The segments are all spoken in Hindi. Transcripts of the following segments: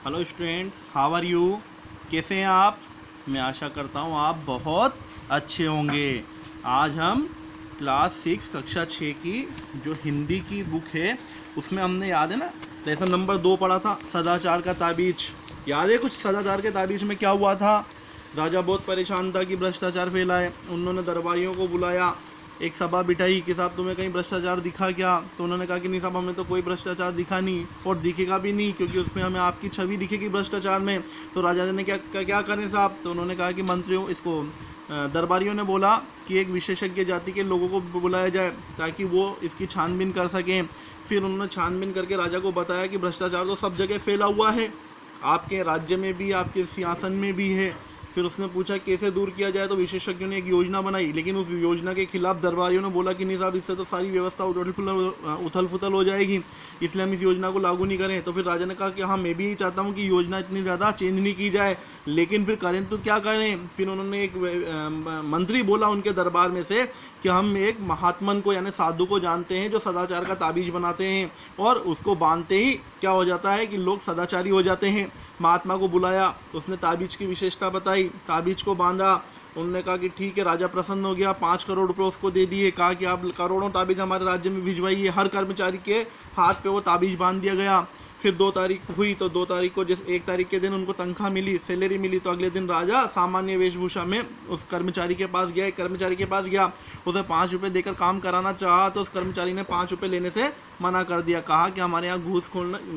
Hello students, how are you. कैसे हैं आप। मैं आशा करता हूँ आप बहुत अच्छे होंगे। आज हम क्लास 6 कक्षा 6 की जो हिंदी की बुक है उसमें हमने, याद है ना, लेसन नंबर 2 पढ़ा था, सदाचार का ताबीज। याद है कुछ सदाचार के ताबीज में क्या हुआ था। राजा बहुत परेशान था कि भ्रष्टाचार फैला है। उन्होंने दरबारियों को बुलाया, एक सभा बिठाई कि साहब तुम्हें कहीं भ्रष्टाचार दिखा क्या। तो उन्होंने कहा कि नहीं साहब, हमें तो कोई भ्रष्टाचार दिखा नहीं और दिखेगा भी नहीं, क्योंकि उसमें हमें आपकी छवि दिखेगी भ्रष्टाचार में। तो राजा ने क्या करें साहब। तो उन्होंने कहा कि मंत्रियों इसको दरबारियों ने बोला कि एक विशेषज्ञ जाति के लोगों को बुलाया जाए ताकि वो इसकी छानबीन कर सकें। फिर उन्होंने छानबीन करके राजा को बताया कि भ्रष्टाचार तो सब जगह फैला हुआ है, आपके राज्य में भी, आपके सिंहासन में भी है। फिर उसने पूछा कैसे दूर किया जाए। तो विशेषज्ञों ने एक योजना बनाई, लेकिन उस योजना के खिलाफ दरबारियों ने बोला कि नहीं साहब, इससे तो सारी व्यवस्था उथल पुथल हो जाएगी, इसलिए हम इस योजना को लागू नहीं करें। तो फिर राजा ने कहा कि हाँ, मैं भी यही चाहता हूँ कि योजना इतनी ज़्यादा चेंज नहीं की जाए, लेकिन फिर करें तो क्या करें। फिर उन्होंने एक मंत्री बोला उनके दरबार में से कि हम एक महात्मन को यानी साधु को जानते हैं जो सदाचार का ताबीज बनाते हैं, और उसको बांधते ही क्या हो जाता है कि लोग सदाचारी हो जाते हैं। महात्मा को बुलाया, उसने ताबीज की विशेषता बताई, ताबीज को बांधा। उन्होंने कहा कि ठीक है, राजा प्रसन्न हो गया, 5 करोड़ रुपए उसको दे दिए। कहा कि आप करोड़ों ताबीज हमारे राज्य में भिजवाइए। हर कर्मचारी के हाथ पे वो ताबीज बांध दिया गया। फिर 2 तारीख हुई तो 2 तारीख को, जिस 1 तारीख के दिन उनको तनख्वाह मिली, सैलरी मिली, तो अगले दिन राजा सामान्य वेशभूषा में उस कर्मचारी के पास गया। एक कर्मचारी के पास गया, उसे 5 रुपये देकर काम कराना चाहा तो उस कर्मचारी ने 5 रुपये लेने से मना कर दिया। कहा कि हमारे यहाँ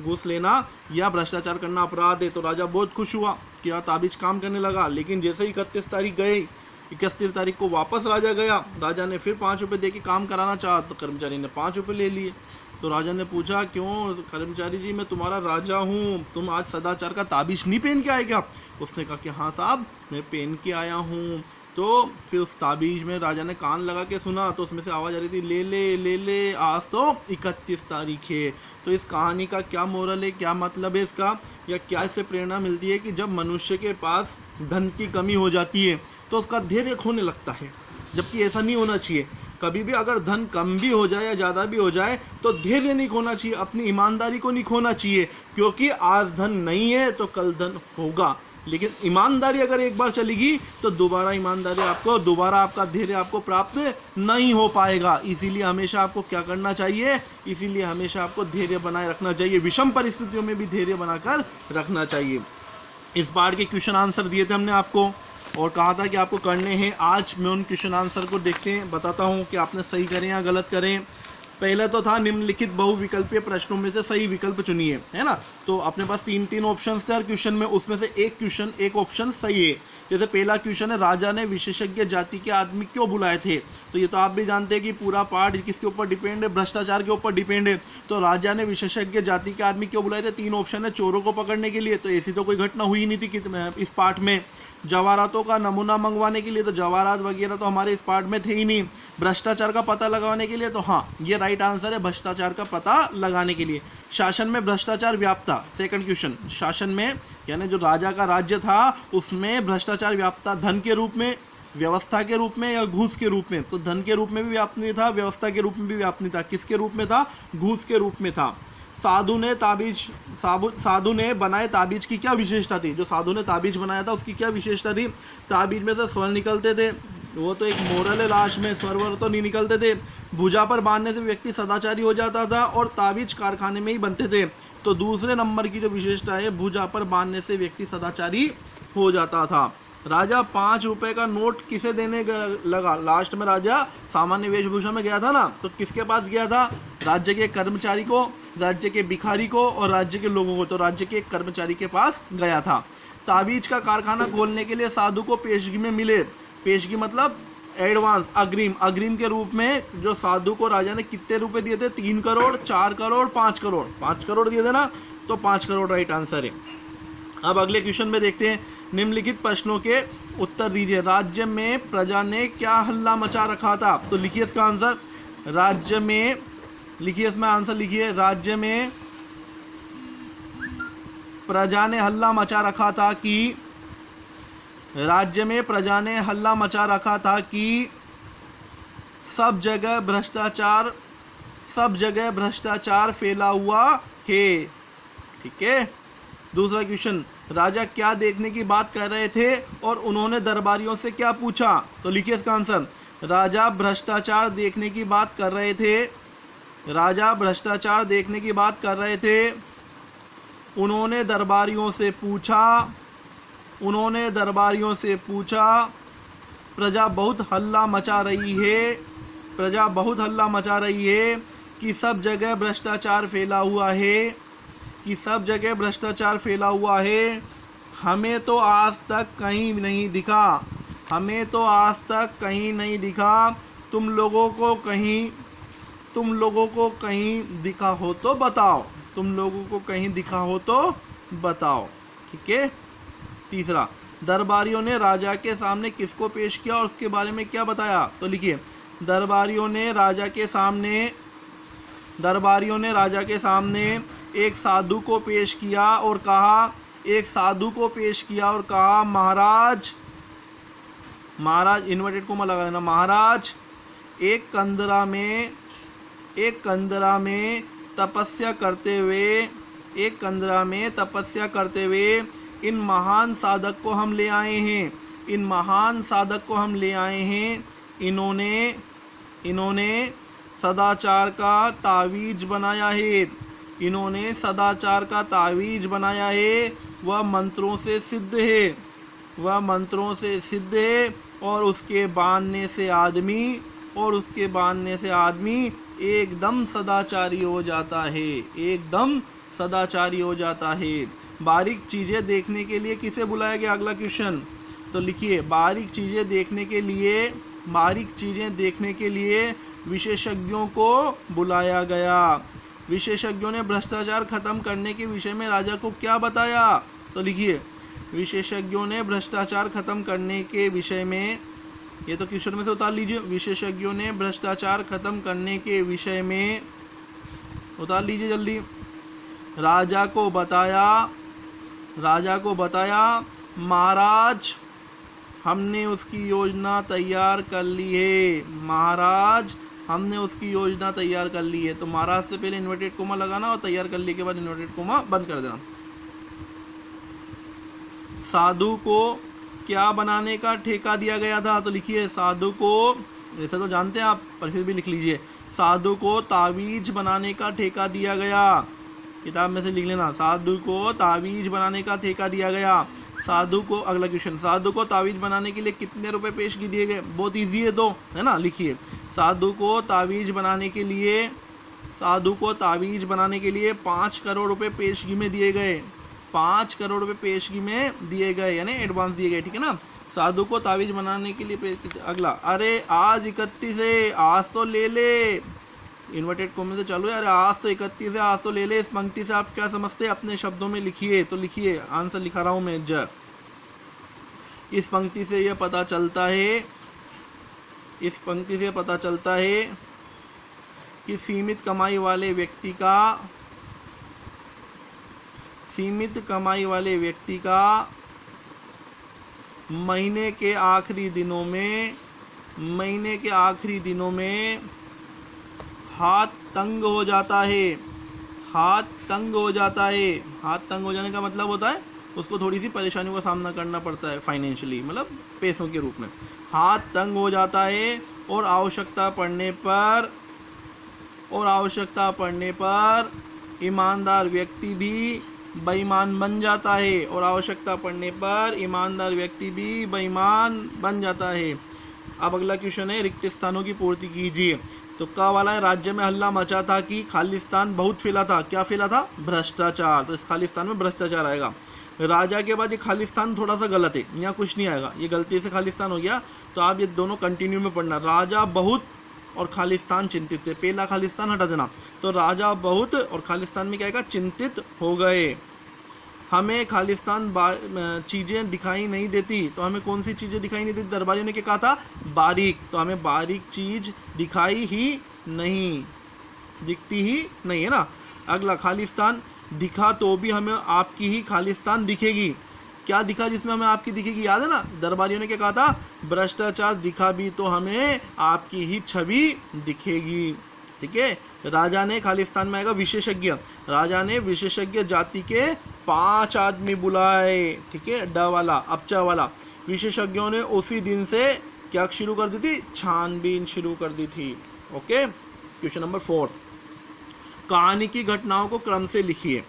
घूस लेना या भ्रष्टाचार करना अपराध है। तो राजा बहुत खुश हुआ कि यार ताबीज काम करने लगा। लेकिन जैसे ही 31 तारीख गई, 31 तारीख को वापस राजा गया, राजा ने फिर 5 रुपये दे के काम कराना चाहा तो कर्मचारी ने 5 रुपये ले लिए। तो राजा ने पूछा क्यों कर्मचारी जी, मैं तुम्हारा राजा हूँ, तुम आज सदाचार का ताबीज नहीं पहन के आए क्या। उसने कहा कि हाँ साहब, मैं पहन के आया हूँ। तो फिर उस ताबीज में राजा ने कान लगा के सुना तो उसमें से आवाज़ आ रही थी, ले ले ले ले, आज तो 31 तारीख है। तो इस कहानी का क्या मोरल है, क्या मतलब है इसका, या क्या इससे प्रेरणा मिलती है कि जब मनुष्य के पास धन की कमी हो जाती है तो उसका धैर्य खोने लगता है, जबकि ऐसा नहीं होना चाहिए। कभी भी अगर धन कम भी हो जाए या ज़्यादा भी हो जाए तो धैर्य नहीं खोना चाहिए, अपनी ईमानदारी को नहीं खोना चाहिए, क्योंकि आज धन नहीं है तो कल धन होगा। लेकिन ईमानदारी अगर एक बार चलेगी तो दोबारा आपका धैर्य आपको प्राप्त नहीं हो पाएगा। इसीलिए हमेशा आपको क्या करना चाहिए, इसीलिए हमेशा आपको धैर्य बनाए रखना चाहिए, विषम परिस्थितियों में भी धैर्य बनाकर रखना चाहिए। इस बार के क्वेश्चन आंसर दिए थे हमने आपको और कहा था कि आपको करने हैं। आज मैं उन क्वेश्चन आंसर को देखते हैं, बताता हूँ कि आपने सही करें या गलत करें। पहले तो था निम्नलिखित बहुविकल्पीय प्रश्नों में से सही विकल्प चुनिए, है ना। तो अपने पास 3 ऑप्शंस थे हर क्वेश्चन में, उसमें से एक ऑप्शन सही है। जैसे पहला क्वेश्चन है, राजा ने विशेषज्ञ जाति के आदमी क्यों बुलाए थे। तो ये तो आप भी जानते हैं कि पूरा पार्ट किसके ऊपर डिपेंड है, भ्रष्टाचार के ऊपर डिपेंड है। तो राजा ने विशेषज्ञ जाति के आदमी क्यों बुलाए थे, 3 ऑप्शन है, चोरों को पकड़ने के लिए, तो ऐसी तो कोई घटना हुई नहीं थी इस पार्ट में। जवाहरातों का नमूना मंगवाने के लिए, तो जवाहरात वगैरह तो हमारे इस पार्ट में थे ही नहीं। भ्रष्टाचार का पता लगाने के लिए, तो हाँ ये राइट आंसर है, भ्रष्टाचार का पता लगाने के लिए। शासन में भ्रष्टाचार व्याप्ता, सेकंड क्वेश्चन, शासन में यानी जो राजा का राज्य था उसमें भ्रष्टाचार व्याप्ता, धन के रूप में, व्यवस्था के रूप में या घूस के रूप में। तो धन के रूप में भी व्याप्त नहीं था, व्यवस्था के रूप में भी व्याप्त नहीं था, किसके रूप में था, घूस के रूप में था। साधु ने बनाए ताबीज की क्या विशेषता थी, जो साधु ने ताबीज बनाया था उसकी क्या विशेषता थी। ताबीज में से स्वर निकलते थे, वो तो एक मोरल है, लास्ट में स्वर तो नहीं निकलते थे। भुजा पर बांधने से व्यक्ति सदाचारी हो जाता था और ताबीज कारखाने में ही बनते थे। तो दूसरे नंबर की जो विशेषता है, भुजा पर बांधने से व्यक्ति सदाचारी हो जाता था। राजा 5 रुपए का नोट किसे देने लगा, लास्ट में राजा सामान्य वेशभूषा में गया था ना, तो किसके पास गया था, राज्य के कर्मचारी को, राज्य के भिखारी को और राज्य के लोगों को। तो राज्य के कर्मचारी के पास गया था। ताबीज का कारखाना खोलने के लिए साधु को पेशगी में मिले, पेशगी मतलब एडवांस, अग्रिम के रूप में जो साधु को राजा ने कितने रुपए दिए थे, 3 करोड़, 4 करोड़, 5 करोड़, 5 करोड़ दिए थे ना, तो 5 करोड़ राइट आंसर है। अब अगले क्वेश्चन में देखते हैं, निम्नलिखित प्रश्नों के उत्तर दीजिए। राज्य में प्रजा ने क्या हल्ला मचा रखा था, तो लिखिए इसका आंसर। राज्य में लिखिए, इसमें आंसर लिखिए। राज्य में प्रजा ने हल्ला मचा रखा था कि, राज्य में प्रजा ने हल्ला मचा रखा था कि सब जगह भ्रष्टाचार फैला हुआ है। ठीक है, दूसरा क्वेश्चन, राजा क्या देखने की बात कर रहे थे और उन्होंने दरबारियों से क्या पूछा? तो लिखिए इसका आंसर। राजा भ्रष्टाचार देखने की बात कर रहे थे, राजा भ्रष्टाचार देखने की बात कर रहे थे। उन्होंने दरबारियों से पूछा, उन्होंने दरबारियों से पूछा, प्रजा बहुत हल्ला मचा रही है, प्रजा बहुत हल्ला मचा रही है कि सब जगह भ्रष्टाचार फैला हुआ है, कि सब जगह भ्रष्टाचार फैला हुआ है। हमें तो आज तक कहीं नहीं दिखा, हमें तो आज तक कहीं नहीं दिखा। तुम लोगों को कहीं दिखा हो तो बताओ, तुम लोगों को कहीं दिखा हो तो बताओ। ठीक है। तीसरा, दरबारियों ने राजा के सामने किसको पेश किया और उसके बारे में क्या बताया? तो लिखिए, दरबारियों ने राजा के सामने एक साधु को पेश किया और कहा, एक साधु को पेश किया और कहा, महाराज, महाराज इन्वर्टेड कोमा लगा लेना, महाराज एक कंदरा में तपस्या करते हुए, एक कंदरा में तपस्या करते हुए इन महान साधक को हम ले आए हैं, इन महान साधक को हम ले आए हैं। इन्होंने सदाचार का तावीज बनाया है, इन्होंने सदाचार का तावीज बनाया है। वह मंत्रों से सिद्ध है, वह मंत्रों से सिद्ध है और उसके बांधने से आदमी एकदम सदाचारी हो जाता है, एकदम सदाचारी हो जाता है। बारीक चीज़ें देखने के लिए किसे बुलाया गया? अगला क्वेश्चन। तो लिखिए, बारीक चीज़ें देखने के लिए विशेषज्ञों को बुलाया गया। विशेषज्ञों ने भ्रष्टाचार खत्म करने के विषय में राजा को क्या बताया? तो लिखिए, विशेषज्ञों ने भ्रष्टाचार खत्म करने के विषय में, ये तो क्वेश्चन में से उतार लीजिए, विशेषज्ञों ने भ्रष्टाचार खत्म करने के विषय में, उतार लीजिए जल्दी। राजा को बताया, महाराज हमने उसकी योजना तैयार कर ली है, महाराज हमने उसकी योजना तैयार कर ली है। तो महाराज से पहले इन्वर्टेड कोमा लगाना और तैयार कर ली के बाद इन्वर्टेड कोमा बंद कर देना। साधु को क्या बनाने का ठेका दिया गया था? तो लिखिए, साधु को, वैसे तो जानते हैं आप पर फिर भी लिख लीजिए, साधु को तावीज बनाने का ठेका दिया गया। किताब में से लिख लेना, साधु को तावीज बनाने का ठेका दिया गया। साधु को, अगला क्वेश्चन, साधु को तावीज बनाने के लिए कितने रुपए पेश की दिए गए? बहुत इजी है दो, है ना। लिखिए, साधु को तावीज बनाने के लिए 5 करोड़ रुपए पेशगी में दिए गए, 5 करोड़ रुपए पेशगी में दिए गए, यानी एडवांस दिए गए। ठीक है ना। साधु को तावीज बनाने के लिए अगला, अरे आज 31 है, आज तो ले ले, इन्वर्टेड कोमे से चालू है, अरे आज तो 31 है, आज तो ले ले। इस पंक्ति से आप क्या समझते हैं? अपने शब्दों में लिखिए। तो लिखिए, आंसर लिखा रहा हूं मैं। इस पंक्ति से यह पता चलता है, कि सीमित कमाई वाले व्यक्ति का महीने के आखिरी दिनों में हाथ तंग हो जाता है। हाथ तंग हो जाने का मतलब होता है उसको थोड़ी सी परेशानियों का सामना करना पड़ता है फाइनेंशियली, मतलब पैसों के रूप में। हाथ तंग हो जाता है और आवश्यकता पड़ने पर ईमानदार व्यक्ति भी बेईमान बन जाता है, अब अगला क्वेश्चन है, रिक्त स्थानों की पूर्ति कीजिए। तो का वाला है, राज्य में हल्ला मचा था कि खालिस्तान बहुत फैला था। क्या फैला था? भ्रष्टाचार। तो इस खालिस्तान में भ्रष्टाचार आएगा। राजा के बाद ये खालिस्तान थोड़ा सा गलत है, यहाँ कुछ नहीं आएगा, ये गलती से खालिस्तान हो गया। तो आप ये दोनों कंटिन्यू में पढ़ना, राजा बहुत और खालिस्तान चिंतित थे। पहला खालिस्तान हटा देना, तो राजा बहुत और खालिस्तान में क्या आएगा? चिंतित हो गए। हमें खालिस्तान चीज़ें दिखाई नहीं देती। तो हमें कौन सी चीज़ें दिखाई नहीं देती? दरबारियों ने क्या कहा था? बारीक। तो हमें बारीक चीज़ दिखाई ही नहीं, दिखती ही नहीं, है ना। अगला, खालिस्तान दिखा तो भी हमें आपकी ही खालिस्तान दिखेगी। क्या दिखा जिसमें हमें आपकी दिखेगी? याद है ना, दरबारियों ने क्या कहा था? भ्रष्टाचार दिखा भी तो हमें आपकी ही छवि दिखेगी। ठीक है। राजा ने, खालिस्तान में आएगा विशेषज्ञ, राजा ने विशेषज्ञ जाति के 5 आदमी बुलाए, ठीक है, ड वाला अपचा वाला। विशेषज्ञों ने उसी दिन से क्या शुरू कर दी थी, छानबीन शुरू कर दी थी। ओके, क्वेश्चन नंबर 4, कहानी की घटनाओं को क्रम से लिखिए।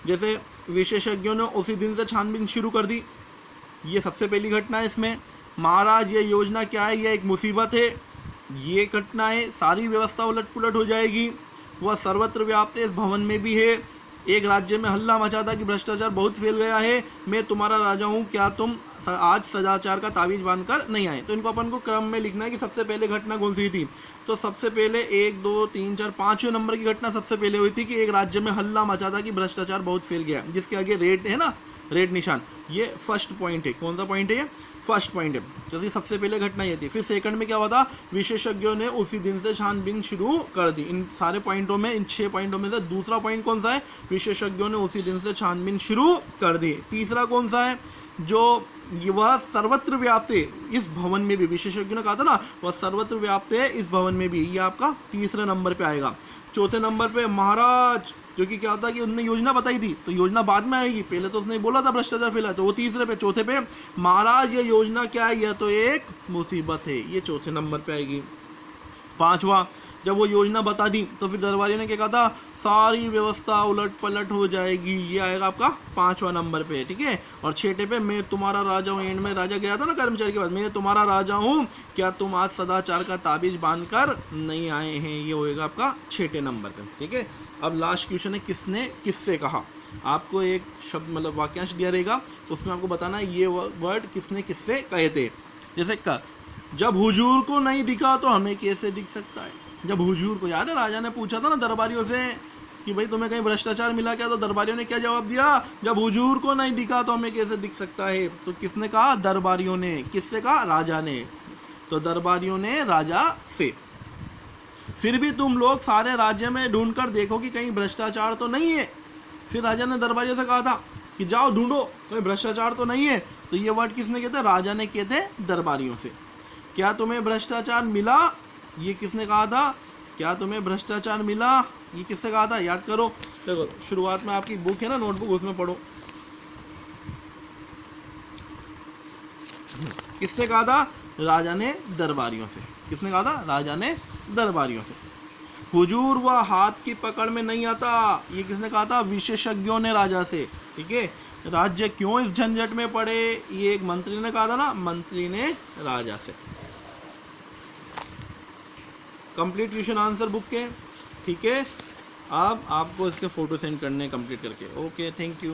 जैसे विशेषज्ञों ने उसी दिन से छानबीन शुरू कर दी, ये सबसे पहली घटना है इसमें। महाराज ये योजना क्या है, ये एक मुसीबत है, ये घटना है, सारी व्यवस्था उलट पुलट हो जाएगी। वह सर्वत्र व्याप्त है, इस भवन में भी है। एक राज्य में हल्ला मचा था कि भ्रष्टाचार बहुत फैल गया है, मैं तुम्हारा राजा हूँ, क्या तुम आज सदाचार का ताबीज बांधकर नहीं आए। तो इनको अपन को क्रम में लिखना है कि सबसे पहले घटना कौन सी थी। तो सबसे पहले 1 2 3 4 5वें नंबर की घटना सबसे पहले हुई थी कि एक राज्य में हल्ला मचा था कि भ्रष्टाचार बहुत फैल गया, जिसके आगे रेड है ना, रेड निशान, ये फर्स्ट पॉइंट है। कौन सा पॉइंट है ये, फर्स्ट पॉइंट है। तो सबसे पहले घटना ये थी। फिर सेकंड में क्या हुआ था, विशेषज्ञों ने उसी दिन से छानबीन शुरू कर दी। इन सारे पॉइंटों में, इन 6 पॉइंटों में से दूसरा पॉइंट कौन सा है, विशेषज्ञों ने उसी दिन से छानबीन शुरू कर दी। तीसरा कौन सा है, जो वह सर्वत्र व्याप्त है इस भवन में भी, विशेषज्ञों ने कहा था ना वह सर्वत्र व्याप्त है इस भवन में भी, ये आपका तीसरे नंबर पे आएगा। चौथे नंबर पे महाराज, क्योंकि क्या होता है कि उन्होंने योजना बताई थी, तो योजना बाद में आएगी, पहले तो उसने बोला था भ्रष्टाचार फैला, तो वो तीसरे पे। चौथे पे महाराज ये योजना क्या है, यह तो एक मुसीबत है, ये चौथे नंबर पे आएगी। पांचवा, जब वो योजना बता दी तो फिर दरबारियों ने क्या कहा था, सारी व्यवस्था उलट पलट हो जाएगी, ये आएगा आपका 5वां नंबर पे, ठीक है। और 6ठे पे मैं तुम्हारा राजा हूँ, एंड में राजा गया था ना कर्मचारी के पास, मैं तुम्हारा राजा हूँ, क्या तुम आज सदाचार का ताबीज बांधकर नहीं आए हैं, ये होएगा आपका 6ठे नंबर पे, ठीक है। अब लास्ट क्वेश्चन है, किसने किससे कहा। आपको एक शब्द मतलब वाक्यांश दिया रहेगा, उसमें आपको बताना है ये वर्ड किसने किससे कहे थे। जैसे जब हुजूर को नहीं दिखा तो हमें कैसे दिख सकता है। जब हुजूर को, याद है राजा ने पूछा था ना दरबारियों से कि भाई तुम्हें कहीं भ्रष्टाचार मिला क्या, तो दरबारियों ने क्या जवाब दिया, जब हुजूर को नहीं दिखा तो हमें कैसे दिख सकता है। तो किसने कहा, दरबारियों ने। किससे कहा, राजा ने। तो दरबारियों ने राजा से। फिर भी तुम लोग सारे राज्य में ढूंढकर देखो कि कहीं भ्रष्टाचार तो नहीं है। फिर राजा ने दरबारियों से कहा था कि जाओ ढूंढो, कोई भ्रष्टाचार तो नहीं है। तो ये वर्ड किसने कहते, राजा ने कहते दरबारियों से। क्या तुम्हें भ्रष्टाचार मिला, ये किसने कहा था, क्या तुम्हें भ्रष्टाचार मिला, ये किससे कहा था, याद करो। देखो शुरुआत में आपकी बुक है ना, नोटबुक, उसमें पढ़ो किससे कहा था, राजा ने दरबारियों से। किसने कहा था, राजा ने दरबारियों से। हुजूर वह हाथ की पकड़ में नहीं आता, ये किसने कहा था, विशेषज्ञों ने राजा से, ठीक है। राज्य क्यों इस झंझट में पड़े, ये एक मंत्री ने कहा था ना, मंत्री ने राजा से। कंप्लीट क्वेश्चन आंसर बुक के, ठीक है। अब आपको इसके फोटो सेंड करने कंप्लीट करके। Okay, thank you.